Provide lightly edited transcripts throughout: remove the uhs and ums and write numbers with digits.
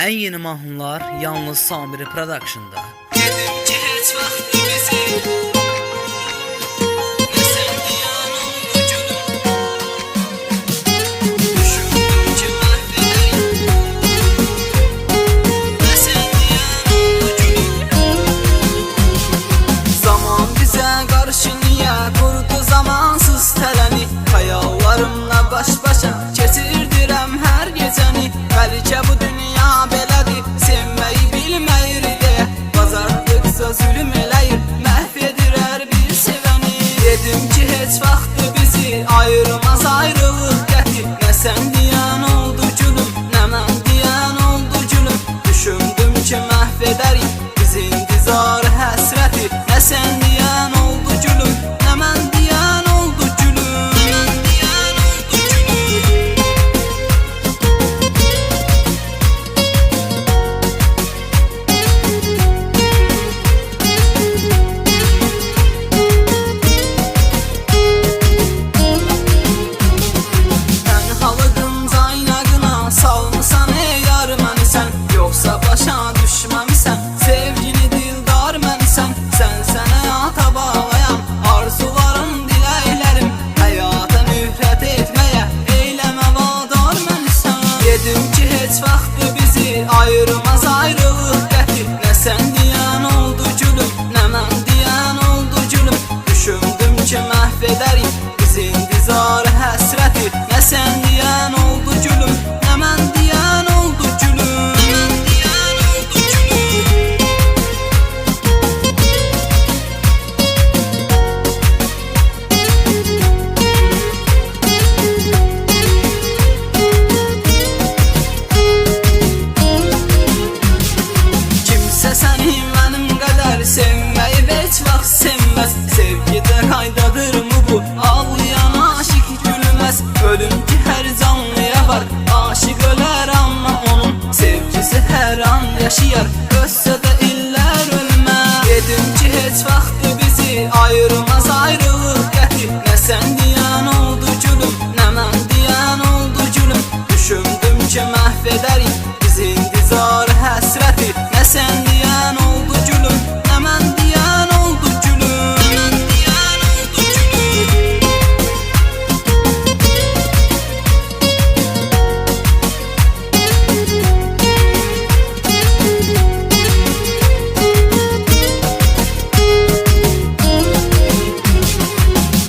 En yeni mahnılar yalnız Samiri Production'da. Dedim ki heç vaxt bizi ne sen diyan oldu gülüm. Düşündüm ki mahvedeyim ne sen diyan oldu gülüm. Zaman bize karşı niye kurdu zamansız tereni. Hayallarımla baş başa geçirdirəm her gecəni. Belki bu dünya belədir, sevməyi bilməyir deyə. Bazardıqsa zülüm eləyir, məhv edir hər bir sevəni. Dedim ki heç vaxt bizi ayırmaz ayrılıq qəti. Nə sən deyən oldu gülüm, nə mən deyən oldu gülüm. Düşündüm ki məhv edərik biz intizar həsrəti. Nə sən deyən oldu gülüm, nə mən deyən oldu gülüm. Yoksa başa düşməmisən, sevgini dildar mənsən. Sən sənə həyata bağlayan arzularım, diləklərim. Həyata nifrət etməyə eyləmə vadar mənsən. Dedim ki heç vaxt bizi ayırmaz ayrılıq qəti. Nə sən deyən oldu gülüm, nə mən deyən oldu gülüm. Düşündüm ki məhv edərik biz intizar həsrəti. Nə sən deyən oldu gülüm, nə mən deyən oldu gülüm. Səni mənim qədər sevməyi heç vaxt sevməz. Sevgidə qaydadır mı bu? Ağlayan aşıq gülməz. Ölüm ki hər canlıya var, aşıq ölər amma onun sevgisi hər an yaşayar. Ölsə də illər ölməz. Dedim ki heç vaxt bizi ayırmaz ayrılıq qəti. Nə sən deyən oldu gülüm, nə mən deyən oldu gülüm. Düşündüm ki məhv edərik biz intizar həsrəti. Nə sən deyən oldu gülüm, nə mən deyən oldu gülüm. Mən deyən oldu gülüm.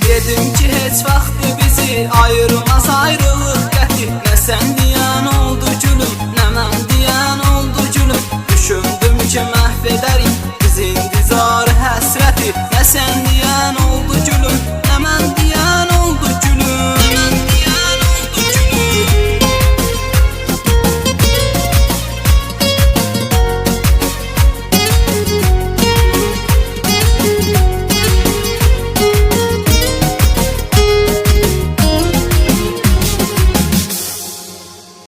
Dedim ki heç vaxt bizi ayırmaz ayrılıq qəti. Nə sən deyən oldu gülüm, nə mən deyən oldu gülüm. Düşündüm ki məhv edərik biz intizar həsrəti. Nə sən deyən